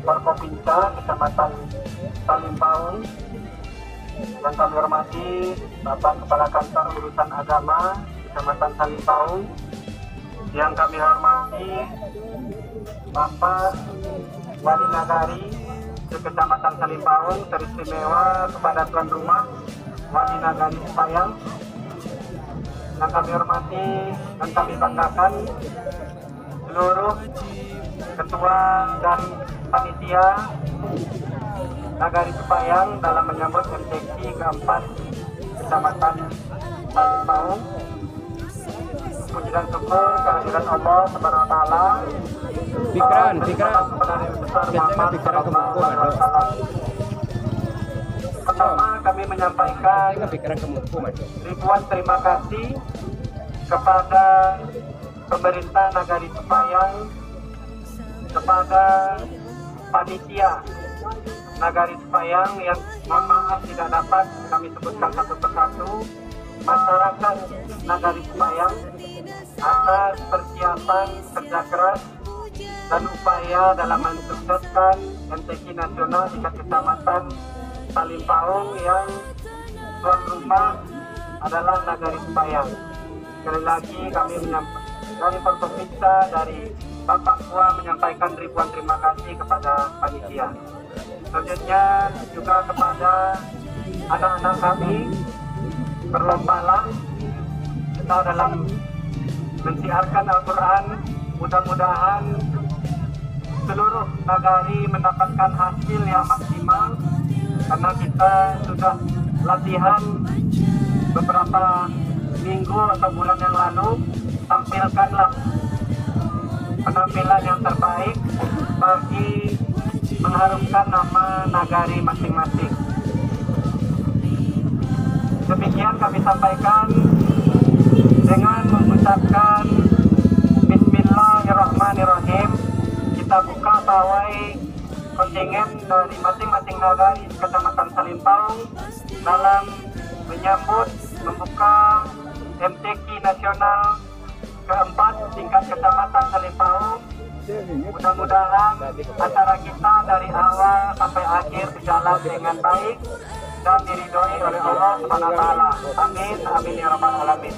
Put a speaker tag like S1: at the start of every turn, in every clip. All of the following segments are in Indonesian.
S1: Forkopimda Kecamatan Salimpaung. Yang kami hormati Bapak Kepala Kantor Urusan Agama Kecamatan Salimpaung. Yang kami hormati Bapak Wali Nagari Kecamatan Salimpaung, teristimewa kepada tuan rumah Wali Nagari Cipayang. Yang kami hormati dan kami banggakan seluruh ketua dan panitia Nagari Cipayang dalam menyambut MTQ keempat Kecamatan Salimpaung. Puji dan syukur kehadiran Allah Subhanahu wa taala.
S2: Pikiran
S1: Pertama kami menyampaikan ribuan terima kasih kepada pemerintah Nagari Cipayang, kepada panitia Nagari Cipayang yang mohon maaf tidak dapat kami sebutkan satu persatu, masyarakat Nagari Cipayang atas persiapan kerja keras dan upaya dalam mensukseskan MTQ nasional di Kecamatan Salimpaung yang tuan rumah adalah Nagari Cipayang. Sekali lagi kami dari Forkopimda, dari Bapak Kua menyampaikan ribuan terima kasih kepada panitia. Selanjutnya juga kepada anak-anak kami, berlombalah kita dalam mensiarkan Al-Quran. Mudah-mudahan seluruh nagari mendapatkan hasil yang maksimal, karena kita sudah latihan beberapa minggu atau bulan yang lalu. Tampilkanlah penampilan yang terbaik bagi mengharumkan nama nagari masing-masing. Demikian kami sampaikan dengan mengucapkan Bismillahirrahmanirrahim. Kita buka pawai kontingen dari masing-masing nagari Kecamatan Salimpaung dalam menyambut membuka MTQ nasional keempat tingkat Kecamatan Salimpaung. Mudah-mudahan acara kita dari awal sampai akhir berjalan dengan baik dan diridhoi oleh Allah Subhanahu wa taala. Amin amin ya rabbal alamin.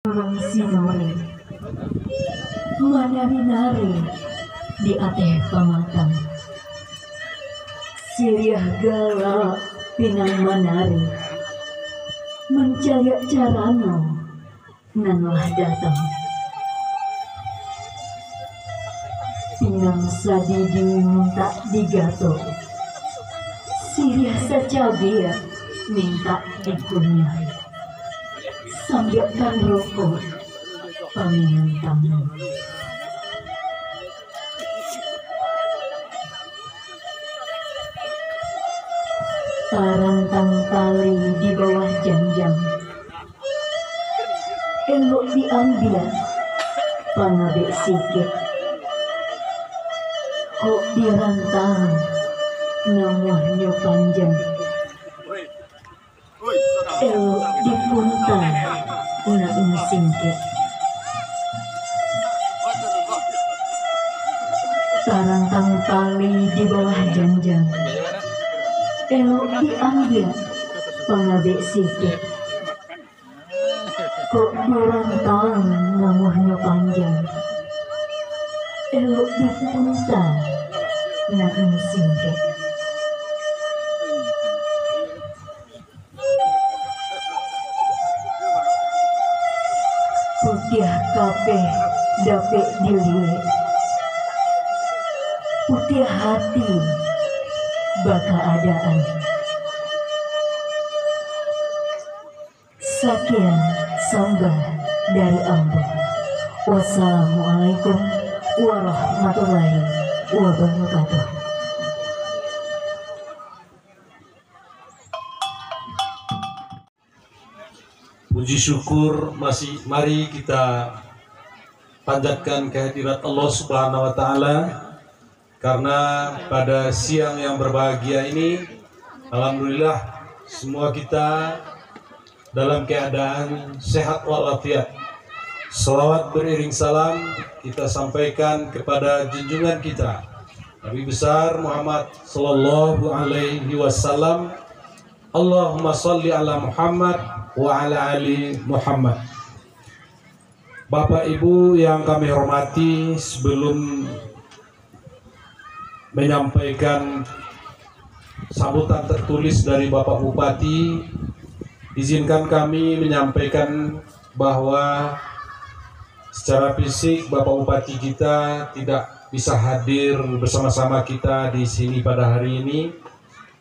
S3: Burung sinori manari-nari di ateh pamatang, siriah gala pinang manari mencari carano nanlah datang, pinang sadidi minta digato, siriah sacabi minta dikunyai, sambiakan rokok paminantang. Tarantang tali di bawah jam-jam, elok diambil pangabe sikit, kok dirantang namanya panjang, elok dipuntan unak singkit. Tarantang tali di bawah jam-jam, elok diambil pangabe sikit, kok dirantang namanya panjang, elok dipuntan unak singkit. Putih kape dapet dilihat, putih hati baka adaan. Sekian sambah dari Allah. Wassalamualaikum warahmatullahi wabarakatuh.
S4: Puji syukur mari kita panjatkan kehadirat Allah Subhanahu wa taala, karena pada siang yang berbahagia ini alhamdulillah semua kita dalam keadaan sehat walafiat. Salawat beriring salam kita sampaikan kepada junjungan kita Nabi besar Muhammad sallallahu alaihi wasallam. Allahumma shalli ala Muhammad wa ala ali Muhammad. Bapak Ibu yang kami hormati, sebelum menyampaikan sambutan tertulis dari Bapak Bupati, izinkan kami menyampaikan bahwa secara fisik Bapak Bupati kita tidak bisa hadir bersama-sama kita di sini pada hari ini,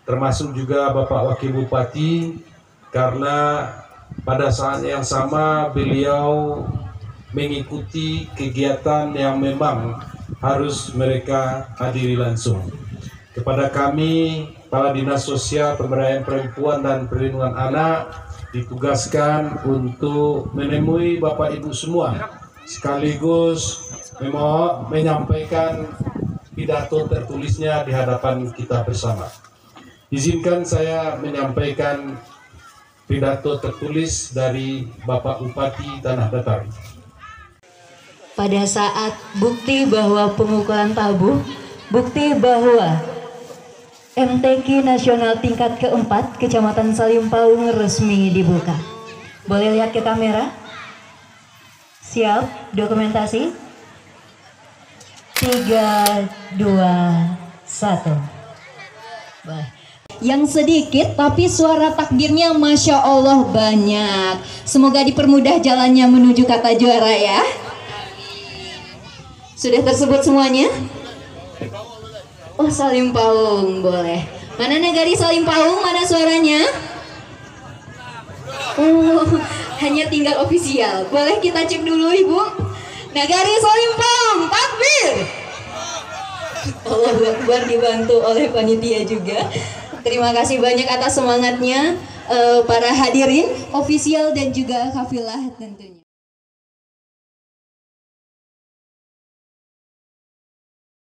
S4: termasuk juga Bapak Wakil Bupati, karena pada saat yang sama beliau mengikuti kegiatan yang memang harus mereka hadiri langsung. Kepada kami, Kepala Dinas Sosial, Pemberdayaan Perempuan dan Perlindungan Anak, ditugaskan untuk menemui Bapak Ibu semua, sekaligus menyampaikan pidato tertulisnya di hadapan kita bersama. Izinkan saya menyampaikan pidato tertulis dari Bapak Bupati Tanah Datar.
S3: Pada saat bukti bahwa pemukulan tabuh, bukti bahwa MTQ Nasional tingkat keempat Kecamatan Salim Paung resmi dibuka. Boleh lihat ke kamera? Siap, dokumentasi. 3, 2, 1. Baik. Yang sedikit tapi suara takbirnya Masya Allah banyak. Semoga dipermudah jalannya menuju kata juara ya. Sudah tersebut semuanya? Oh, Salim Paung boleh. Mana Nagari Salim Paung, mana suaranya? Oh, hanya tinggal ofisial. Boleh kita cek dulu Ibu? Nagari Salim Paung, takbir! Allahu Akbar, dibantu oleh panitia juga. Terima kasih banyak atas semangatnya para hadirin, ofisial dan juga kafilah tentunya.